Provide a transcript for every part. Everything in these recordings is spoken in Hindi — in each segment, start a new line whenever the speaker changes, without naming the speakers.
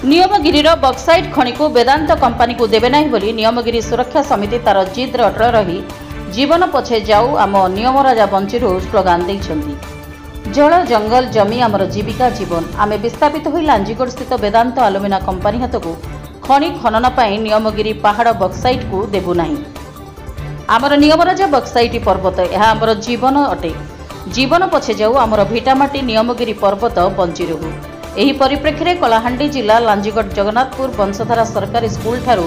नियमगिरी बक्साइट खनि को वेदांत कंपनी को देवे नहीं बोली नियमगिरी सुरक्षा समिति तार जिद अटल रही जीवन पछे जाऊ आम नियम राजा बंचीरू स्लोगान देइछंती। जल जंगल जमी आमर जीविका जीवन आमे विस्थापित होई लांजीगढ़ स्थित वेदांत आलुमिना कंपनी हाथ को खनि खनन पाई नियमगिरी पहाड़ बक्साइट को देबु नहीं। आमर नियम राजा बक्साइट पर्वत यह आमर जीवन अटे। जीवन पछे जाऊ आमर भिटामाटी नियमगिरी पर्वत बंची रहू। एही परिप्रेक्षी कलाहांडी जिला लांजीगढ़ जगन्नाथपुर वंशधारा सरकारी स्कूल ठारू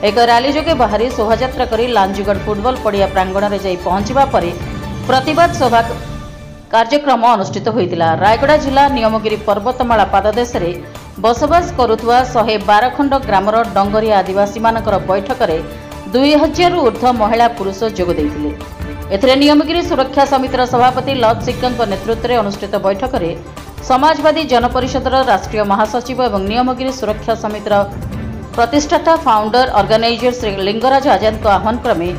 एक रैली जोगे बाहरी शोभायात्रा करी लांजीगढ़ फुटबॉल पड़िया प्रांगण में जाई पहुंचबा परे प्रतिवाद सभा कार्यक्रम अनुष्ठित होइतिला। रायगड़ा जिला नियमगिरी पर्वतमाला पाददेश रे बसवास करुथुवा 112 खंड ग्रामर डंगरिया आदिवासी मानकर बैठक में 2000 रु ऊर्ध्व महिला पुरुष जोग देइतिले। एथिरे नियमगिरी सुरक्षा समितिर सभापति लत सिक्कंक नेतृत्व में अनुष्ठित बैठक में समाजवादी जनपरिषदर राष्ट्रीय महासचिव एवं नियमगिरी सुरक्षा समितिर प्रतिष्ठाता फाउंडर ऑर्गेनाइजर श्री लिंगराज आजाद आह्वान क्रमे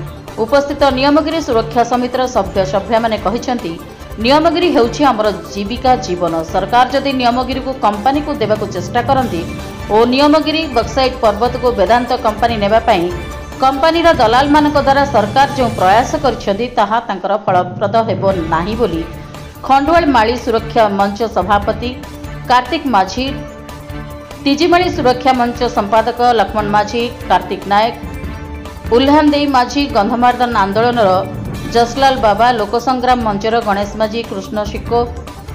उपस्थित नियमगिरी सुरक्षा समितिर सभ्य सभ्या माने कहिसेंती नियमगिरी हेउछि हमर जीविका जीवन। सरकार जदि नियमगिरी को कंपनी को देबाक चेष्टा करंती और नियमगिरी बक्साइट पर्वत को वेदांत कंपनी नेबा पई कंपनी दलाल मानक द्वारा सरकार जो प्रयास करिसेंती ताहा तांकर फलप्रद हेबो नाही बोली खंडवाल माली सुरक्षा मंच सभापति कार्तिक माझी, तिजिमाली सुरक्षा मंच संपादक लक्ष्मण माझी, कार्तिक नायक, उल्हानदेई माझी, गंधमार्दन आंदोलन जसलाल बाबा, लोकसंग्राम मंचर गणेश माझी, कृष्ण सिक्को,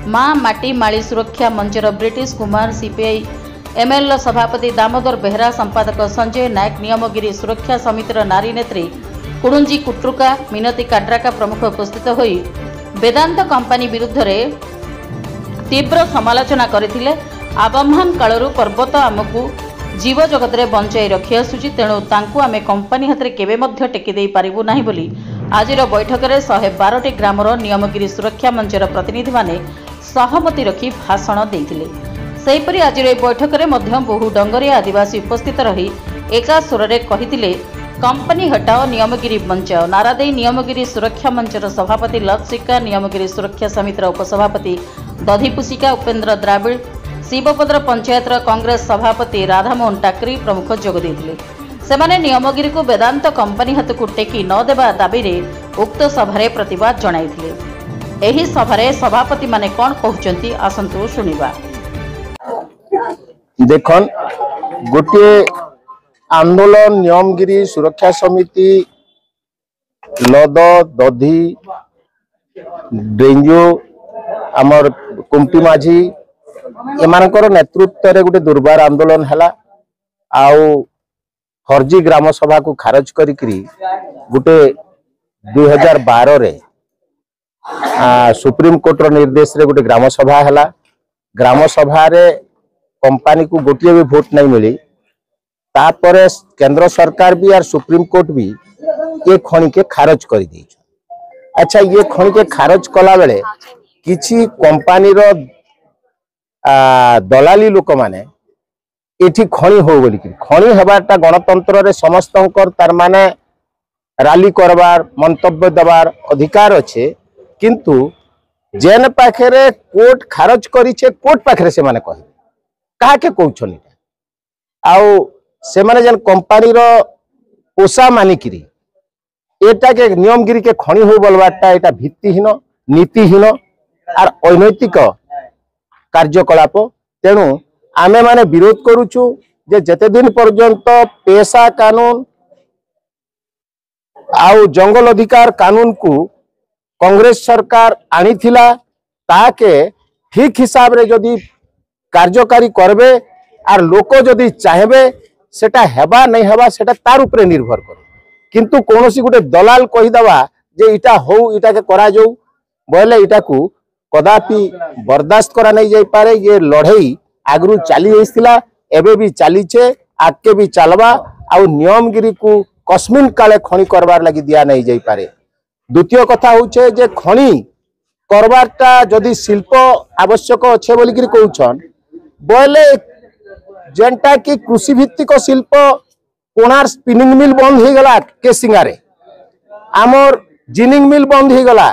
माँ माटी माली सुरक्षा Manchar British Kumar, CPI ML सभापति दामोदर बेहरा, संपादक संजय नायक, नियमगिरी सुरक्षा समितिर नारी नेत्री कुडुंजी कुट्रुका, मिनती काड्राका प्रमुख उपस्थित होई वेदांत कंपनी विरुद्ध रे तीव्र समालोचना करथिले। आबम्हान कालरू पर्वत आमको जीव जगत रे बंचाई रखी आसुची, तेणु तांकू आमे कंपनी हाथ में केबे मध्य टेकी देई पारिबु नाही बोली आजिर बैठक में 112 ग्रामर नियमगिरी सुरक्षा मंचर प्रतिनिधि माने सहमति रखी भाषण देइथिले। सेहिपरि आजिर बैठक में मध्य बहु डंगरिया आदिवासी उपस्थित रही एका स्वर रे कहिथिले कंपनी हटाओ नियमगिरी बंचाओ नारा दे नियमगिरी सुरक्षा मंचर सभापति लत सिक्का, नियमगिरी सुरक्षा समितिर उपसभापति दधिपुसिका उपेन्द्र द्राविड़, शिवपद्र पंचायत कांग्रेस सभापति राधामोहन टाकरी प्रमुख जोग देइथिले। सेमाने नियमगिरी को वेदांत कंपनी हाथ को टेकी न देबा दाबी रे उक्त सभारे प्रतिवाद जणाइथिले। एही सभारे सभापति माने कोन कहउचंती आसंतु सुनिबा।
देखन गोटे आंदोलन नियमगिरी सुरक्षा समिति लद दधी डेंजो आमर कुमटी माझी एमानकर नेतृत्व रे गोटे दुर्बार आंदोलन हला आउ हरजी ग्राम सभा को खारज करी गोटे 2012 रे सुप्रीम कोर्ट रो निर्देश रे गोटे ग्राम सभा हला। ग्राम सभा रे कंपनी को गोटे भी वोट नहीं मिली तापर केंद्र सरकार भी और सुप्रीम कोर्ट भी ये खनि के खारज कर दी। अच्छा ये खनि के खारज कला बेले किछि कंपनी रो दलाली लोक माने एठी खनि हो बोली खनि हेबाटा गणतंत्र रे समस्त तार माने राली करबार मंतव्य देवार अधिकार अच्छे, किंतु जेन पाखरे कोर्ट खारज करिछे कोर्ट पाखरे से माने कहि काहा के कहउछनी आउ से माने जेन कंपनी रो पोषा मानिकिरी एटा के नियमगिरी के खनि हो बोलवाटा एटा भित्तिहीन नीतिहीन और अनैतिक कार्यकलाप। तेणु आमे माने विरोध करूछु जे जते दिन पर्यंत पेशा कानून आउ जंगल अधिकार कानून को कांग्रेस सरकार आनीथिला ताके ठीक हिसाब रे जदि कार्यकारी करबे और लोक जदि चाहेबे सेटा हेबा नहीं हेबा सेटा तार उपरे निर्भर करे, किंतु कोनोसी गुटे दलाल कहि दवा जे इटा हो इटा के करा जाऊ बोले इटा को कदापि बर्दाश्त करा नहीं जाई पारे। ये लड़ाई आगरू चली जाइथिला एबे भी चलीछे आके भी चलबा आउ नियमगिरी को कस्मिन काले खनि करबार लगी दिया नहीं जाई पारे। द्वितीय कथा होचे जे खनि करबारटा जदि शिल्प आवश्यक अच्छे बोली कि कहउछन बोले जेनटा कि कृषि भित्तिक शिल्प कोणार स्पिनिंग मिल बंद हो गला के सिंगारे आमर जिनिंग मिल बंद हो गला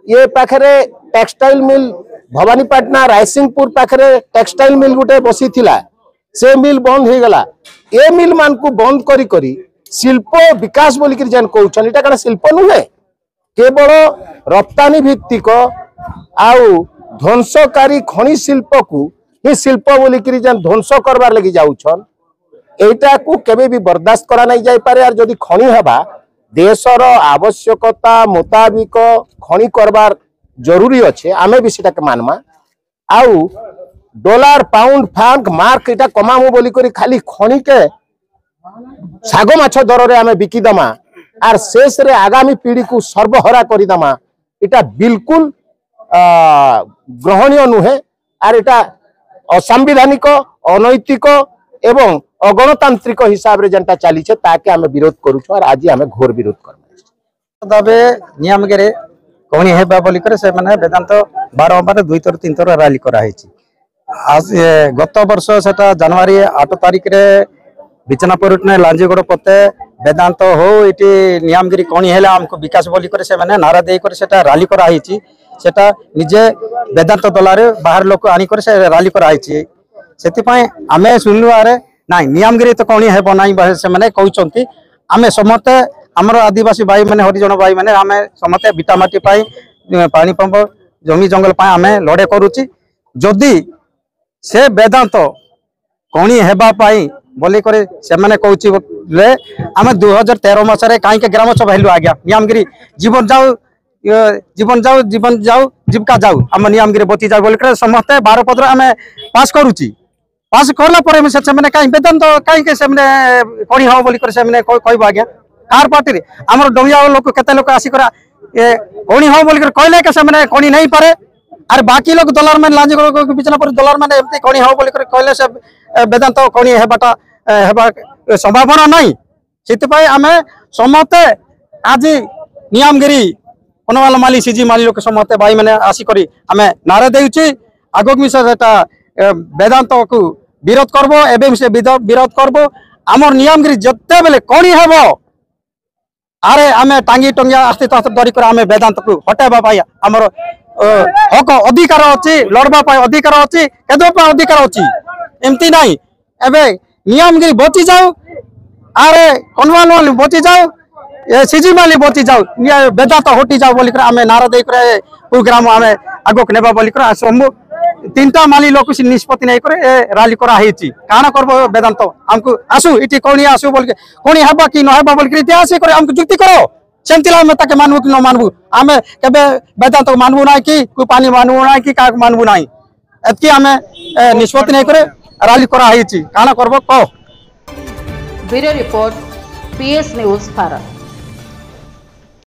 ये पाखरे टेक्सटाइल मिल भवानीपाटना रायसिंहपुर पाखरे टेक्सटाइल मिल गुटे बसी थिला से मिल बंद हो गला ए मिल मान को बंद करी करी शिल्प विकास बोलिक जेन कहउछन एटा कण शिल्प नुहे केवल रप्तानी भित्तिक आउ ध्वंसकारी खनि शिल्प को ही शिल्प बोलिक जेन ध्वंस करबार लगी जाउछन एटा को केबे भी बर्दाश्त करा नहीं जाय पारे। और जदि खनि हबा देशर आवश्यकता मुताबिक खनि करबार जरूरी अच्छे आमे भी सेटा के मानमा आउ डॉलर पाउंड फ्रांक मार्क एटा कमामु बोली करी खाली खनि के साग माछ दर रे आमे बिकी दमा आर शेष रे आगामी पीढ़ी को सर्वहरा करी दमा एटा बिल्कुल ग्रहणीय नुहे। आर एटा असंवैधानिक अनैतिक एवं अगणतांत्रिक हिसाब रे जनता चली छे ताके आमे विरोध करू छ। और आज आमे घोर विरोध करबा
तबे नियम गेरे कोनी हेबा बोली करे से माने वेदांत 12 बार 2 थर 3 थर रैली करा हेची। आज गत वर्ष सेटा जनवरी 8 तारिख रे बिचनापुर ने लांजीगड़ पते वेदांत हो इटी नियमगिरी कोनी हेला हमको विकास बोली करे से माने नारा देई करे सेटा रैली करा हेची। सेटा निजे वेदांत दलारे बाहर लोक आनी करे से रैली करा हेची। सेति पय आमे सुनलु आरे नाही नियमगिरी तो कोनी हेबो नाही से माने कहउचंती आमे समते हमर आदिवासी भाई माने हरिजन भाई माने आमे समते बिटामाटी पाई पानी पंप जमी जंगल पाई आमे लड़े करूची। जदि से वेदांत कोनी हेबा पाई बोली करे से माने कहउची ले आमे 2013 मासरे काई के ग्राम सभा हेलु आज्ञा नियमगिरी जीवन जाऊ जीविका जाऊ आम नियमगिरी बची जाऊ बोली करे समते 12 पत्र आमे पास करूची। पास करला परे से माने काई वेदांत काई के से माने कोनी हो बोली करे से माने कहबो आज्ञा कार पार्टी रे हमर डोंगिया लोक केते लोक आसी करा ए कोनी हो बोली करे कहले के से माने कोनी नहीं पारे। अरे बाकी लोग डॉलर में लांजी को बिचना पर डॉलर में एमती कोनी हो बोली करे कहले से वेदांत कोनी हेबाटा हेबा संभावना नहीं। सेति पय आमे समते आज नियमगिरी पनवाल माली सीजी माली लोक समते भाई माने आसी करी आमे नारा देउची आगक मिसा सेटा वेदांत को विरोध करबो एबे से विरोध करबो। हमर नियमगिरी जत्ते बेले कोनी हेबो अरे आमे टांगी टंगिया आस्ते आस्ते दरी कर आमे वेदांत को हटाबा पाई हमर हक अधिकार अछि लड़बा पाई अधिकार अछि केदो पा अधिकार अछि एमती नाही। एबे नियमगिरी बची जाऊ अरे कनवाल वाली बची जाऊ ए सीजी माली बची जाऊ वेदांत हटी जाऊ बोली कर आमे नारा दे करे प्रोग्राम आमे आगक नेबा बोली कर समूह 3टा माली लोक निष्पत्ति नहीं करे रैली करा हेची काना करबो वेदांत हमको आसु इटी कोनी आसु बोल के कोनी हेबा कि न हेबा बोल के इतिहास करे हमको जुक्ति करो सेंतिला में ताके मानबो कि न मानबो आमे केबे वेदांत को मानबो ना कि को पानी मानबो ना कि का मानबो ना एतकी आमे निष्पत्ति नहीं करे रैली करा हेची काना करबो को।
Bureau report PS news Bharat.